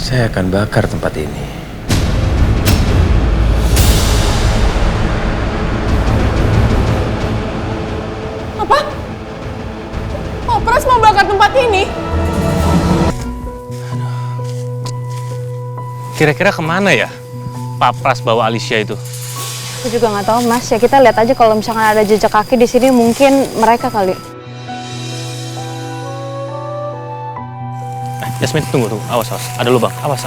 Saya akan bakar tempat ini. Apa? Pak Pras mau bakar tempat ini? Kira-kira kemana ya Pak Pras bawa Alicia itu? Aku juga nggak tahu Mas, ya kita lihat aja kalau misalkan ada jejak kaki di sini mungkin mereka kali. Yasmin, tunggu. Awas. Ada lubang. Awas.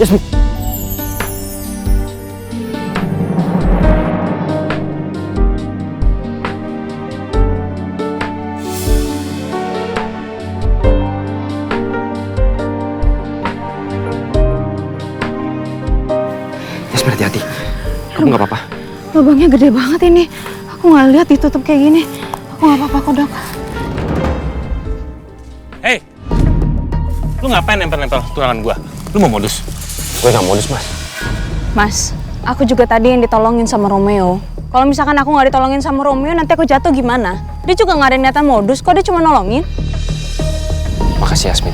Yasmin. Yasmin, hati-hati. Kamu nggak apa-apa? Lubangnya gede banget ini. Aku nggak lihat ditutup kayak gini. Aku nggak apa-apa kok, Dok. Hei! Lu ngapain nempel-nempel tunangan gua? Lu mau modus? Gue nggak modus, Mas. Mas, aku juga tadi yang ditolongin sama Romeo. Kalau misalkan aku nggak ditolongin sama Romeo, nanti aku jatuh gimana? Dia juga nggak ada niatan modus, kok dia cuma nolongin. Makasih, Yasmin.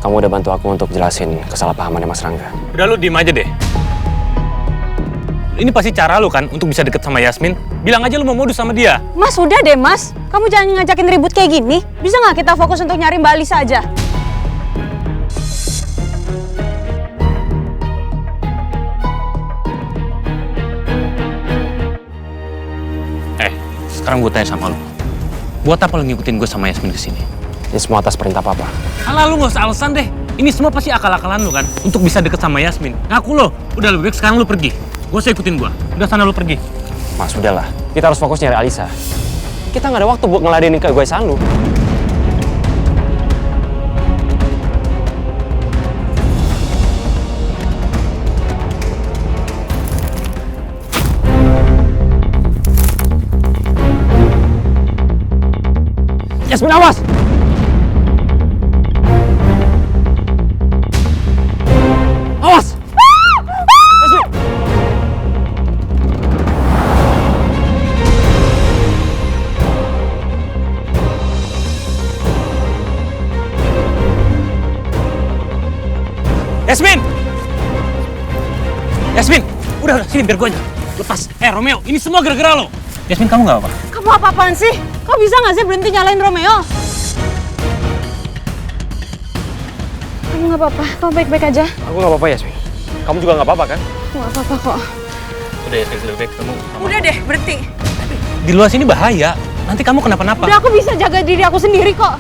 Kamu udah bantu aku untuk jelasin kesalahpahamannya Mas Rangga. Udah lu diem aja deh. Ini pasti cara lu kan untuk bisa deket sama Yasmin. Bilang aja lu mau modus sama dia. Mas, udah deh Mas. Kamu jangan ngajakin ribut kayak gini. Bisa nggak kita fokus untuk nyari Mbak Alisa aja? Sekarang gue tanya sama lu. Buat apa lu ngikutin gue sama Yasmin kesini? Ini semua atas perintah Papa. Alah, lu gak usah alasan deh. Ini semua pasti akal-akalan lu kan untuk bisa deket sama Yasmin. Ngaku lo. Udah lebih baik sekarang lu pergi. Gue usah ikutin gue. Udah sana lu pergi. Mas, udahlah. Kita harus fokus nyari Alisa. Kita nggak ada waktu buat ngeladenin keegoisan lu. Yasmin, awas! Awas! Yasmin! Yasmin! Yasmin! Udah, sini biar gue aja. Lepas. Romeo, ini semua gara-gara lo. Yasmin, kamu nggak apa-apa? Kamu apa-apaan sih? Kok bisa nggak sih berhenti nyalain Romeo? Kamu nggak apa-apa, kamu baik-baik aja. Aku nggak apa-apa, Yasmin. Kamu juga nggak apa-apa kan? Aku nggak apa-apa kok. Udah, Yasmin, lebih baik kamu. Udah deh, berhenti. Di luar sini bahaya. Nanti kamu kenapa-napa. Udah, aku bisa jaga diri aku sendiri kok.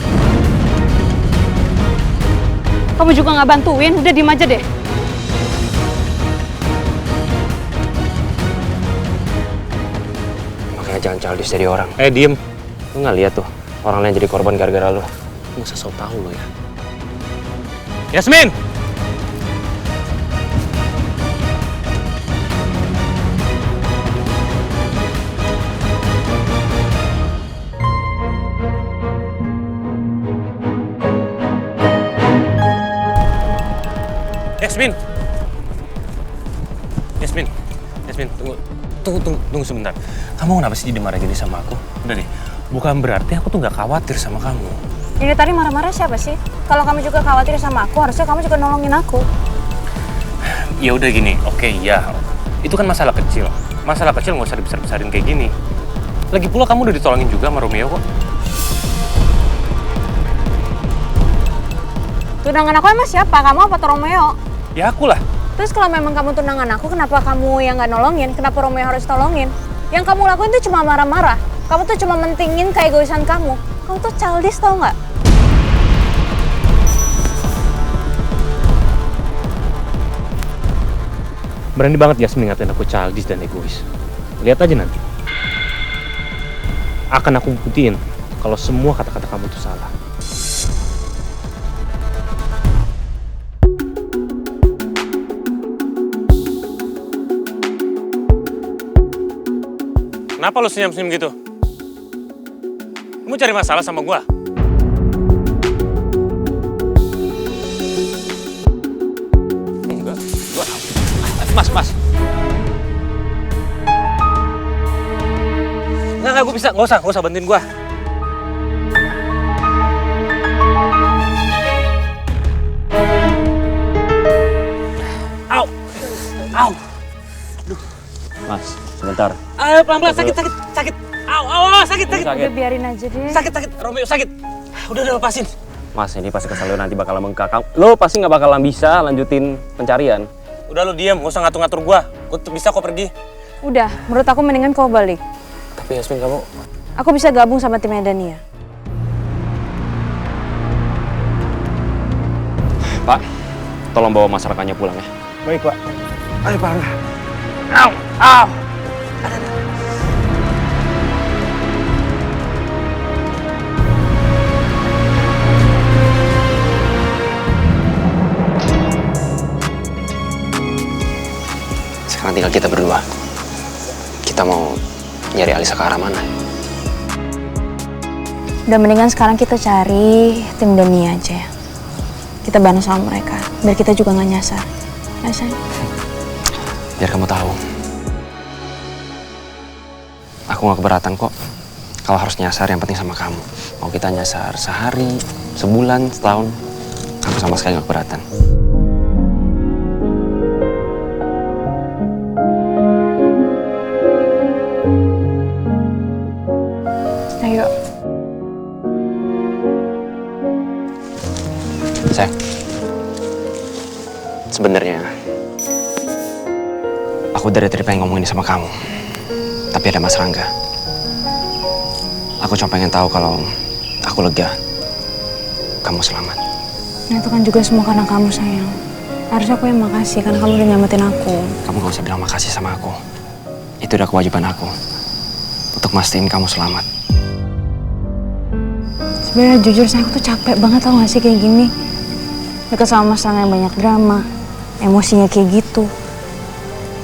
Kamu juga nggak bantuin, udah diem aja deh. Makanya jangan childish jadi orang. Diem. Lu nggak lihat tuh orang lain jadi korban gara-gara lu. Nggak usah sok tahu lo ya. Yasmin! Yasmin! Yasmin, tunggu sebentar. Kamu kenapa sih jadi marah gini sama aku? Udah deh, bukan berarti aku tuh nggak khawatir sama kamu. Ini tadi marah-marah siapa sih? Kalau kamu juga khawatir sama aku, harusnya kamu juga nolongin aku. Ya udah gini, oke ya. Itu kan masalah kecil. Masalah kecil nggak usah dibesar-besarin kayak gini. Lagi pula kamu udah ditolongin juga sama Romeo kok. Tunangan aku emang siapa? Kamu apa tuh Romeo? Ya aku lah. Terus kalau memang kamu tunangan aku, kenapa kamu yang nggak nolongin? Kenapa Romeo harus tolongin? Yang kamu lakuin tuh cuma marah-marah. Kamu tuh cuma mentingin keegoisan kamu. Kamu tuh childish, tau nggak? Berani banget Yasmin ngatain aku childish dan egois. Lihat aja nanti. Akan aku buktiin kalau semua kata-kata kamu itu salah. Kenapa lu senyum-senyum gitu? Kamu cari masalah sama gua? Enggak. Mas. Enggak, gue bisa. Nggak usah bantuin gua. Au. Mas, sebentar. Ayo pelan-pelan, sakit. Au, sakit. Udah biarin aja deh. Sakit. Romeo sakit. Udah lepasin. Mas, ini pasti kesal lo nanti bakalan bengkak. Lo pasti nggak bakalan bisa lanjutin pencarian. Udah lu diam, gak usah ngatur-ngatur gua. Gua bisa kok pergi. Udah, menurut aku mendingan kau balik. Tapi Yasmin, kamu... Aku bisa gabung sama timnya Dania. Pak, tolong bawa masyarakatnya pulang ya. Baik, Pak. Ayo, Pak. Au. Sekarang tinggal kita berdua. Kita mau nyari Alisa ke arah mana? Udah mendingan sekarang kita cari tim Dania aja ya. Kita bareng sama mereka, biar kita juga nggak nyasar. Nyasar. Biar kamu tahu. Aku nggak keberatan kok. Kalau harus nyasar yang penting sama kamu. Mau kita nyasar sehari, sebulan, setahun, aku sama sekali nggak keberatan. Ayo. Sayang, sebenarnya aku dari tadi pengen ngomongin sama kamu, tapi ada Mas Rangga. Aku cuma pengen tahu kalau aku lega, kamu selamat. Nah, itu kan juga semua karena kamu, sayang. Harusnya aku yang makasih, kan kamu udah nyamatin aku. Kamu gak usah bilang makasih sama aku. Itu udah kewajiban aku untuk mastiin kamu selamat. Sebenarnya jujur saya aku tuh capek banget, tau gak sih kayak gini. Dekat sama Mas Rangga yang banyak drama, emosinya kayak gitu.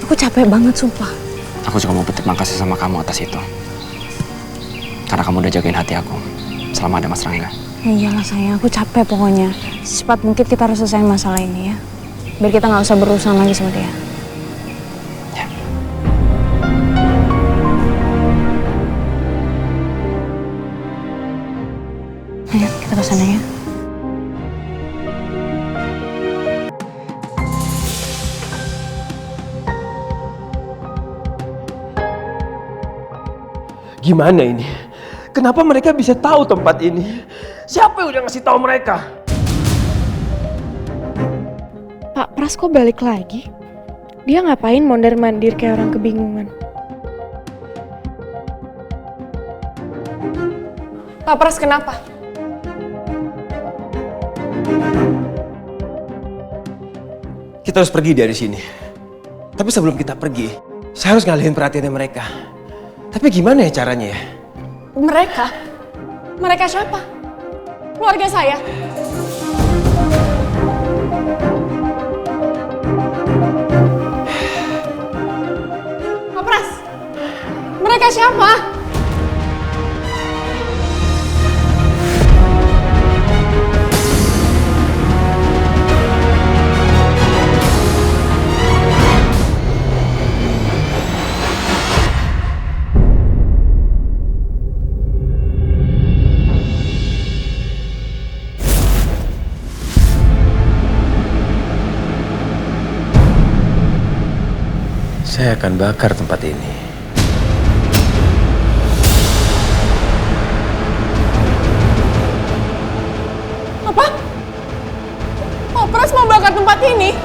Aku capek banget, sumpah. Aku juga mau berterima kasih sama kamu atas itu. Karena kamu udah jagain hati aku selama ada Mas Rangga. Ya iyalah sayang, aku capek pokoknya. Secepat mungkin kita harus selesai masalah ini ya. Biar kita gak usah berurusan lagi sama dia. Ya. Ayo, kita ke sana ya. Gimana ini? Kenapa mereka bisa tahu tempat ini? Siapa yang udah ngasih tahu mereka? Pak Pras kok balik lagi? Dia ngapain mondar-mandir kayak orang kebingungan? Pak Pras kenapa? Kita harus pergi dari sini. Tapi sebelum kita pergi, saya harus ngalihin perhatiannya mereka. Tapi gimana ya caranya ya? Mereka? Mereka siapa? Keluarga saya? Pak Pras, mereka siapa? Saya akan bakar tempat ini. Apa? Pak Pras mau bakar tempat ini?